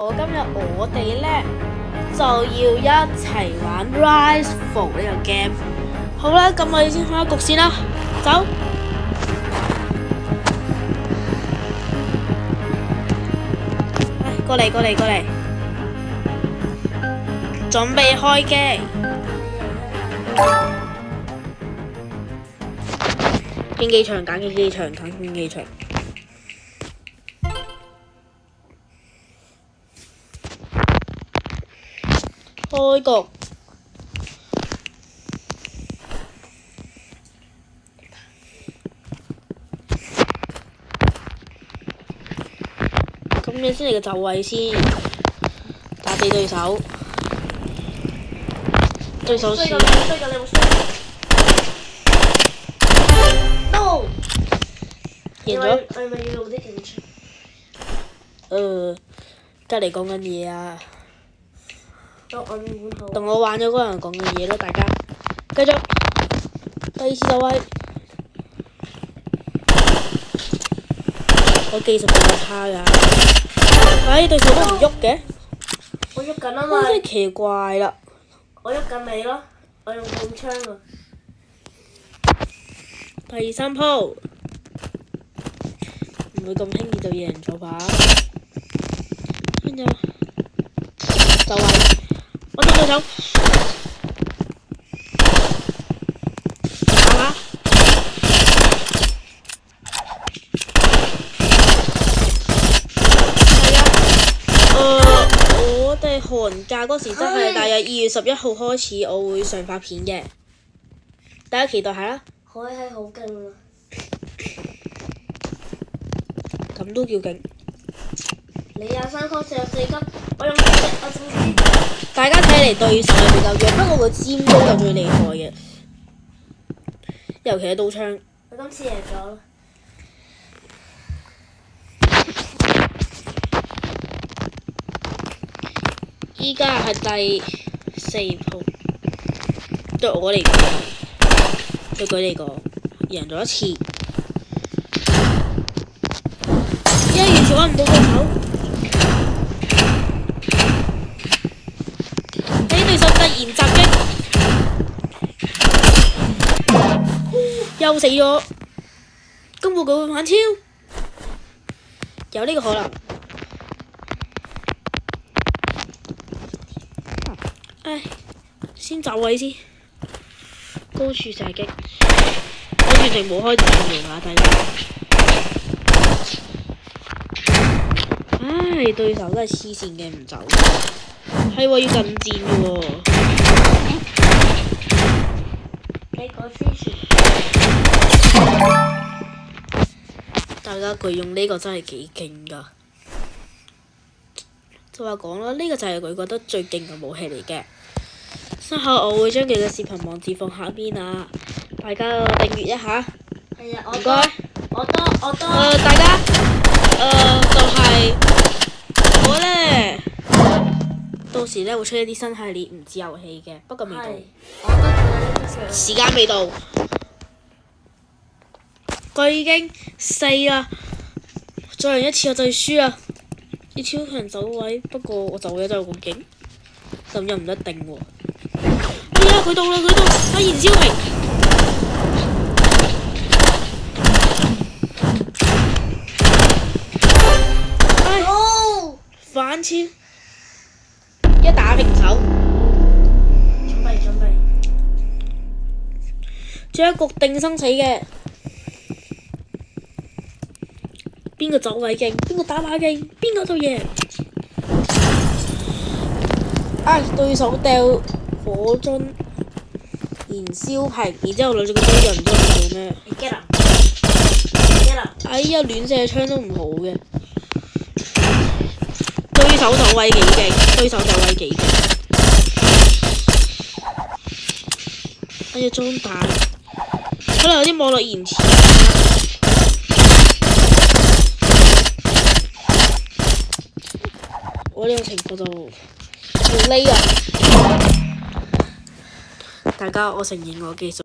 我哋呢就要一齊玩 Riseful 呢個 game。好啦，咁我哋先開局先啦，走。過嚟，準備開機。競技場，揀競技場，開局。咁你先嚟個就位先，打死對手。對手輸。No！ 贏咗。係咪要用啲警察？隔離講緊嘢啊！同我玩咗嗰人講嘅嘢咯，大家繼續。第二次就位。我技術比較差㗎。對手都唔喐嘅。我喐緊啊嘛。真係奇怪啦。我喐緊你咯，我用控槍啊。第三鋪，唔會咁輕易就贏咗吧？跟住就位，我對手打啦。我哋寒假嗰時真係大約2月11號開始，我會上發片嘅，大家期待下啦。海係好勁啊！咁都叫勁。你23級44級，我用我仲大家睇嚟對手係比較弱，不過個尖刀就最厲害嘅，尤其係刀槍。我今次贏咗啦！依家係第4鋪，對我嚟講，對佢嚟講，贏咗一次。完全揾唔到對手，俾對手突然襲擊，又死咗。今部佢會反超，有呢個可能。唉，先就位先，高處射擊，我完全冇開自動搖下低。唉，對手都係黐線嘅，唔走，係喎要近戰嘅喎。你個黐線！大家佢用呢個真係幾勁㗎，就話講啦，呢個就係佢覺得最勁嘅武器嚟嘅。稍後我會將佢嘅視頻網址放下邊啊，大家訂閱一下。係啊，唔該。我多。大家，就係。我呢，到時呢會出一啲新系列唔止遊戲嘅，不過未到，時間未到。佢已經4啦，再贏一次我就要輸啦。要超強走位，不過我走位真係好勁，咁又唔一定喎。哎呀，佢到啦！阿燃燒瓶。反超，一打平手。準備。最後一局定生死嘅，邊個走位勁，邊個打靶勁，邊個就贏。對手掉火樽、燃燒瓶，然之後攞住個刀就唔知佢做咩。哎呀，亂射槍都唔好嘅。對手走位幾勁，哎呀裝彈，可能有啲網絡延遲。我呢個情況就要匿啊！大家，我承認我技術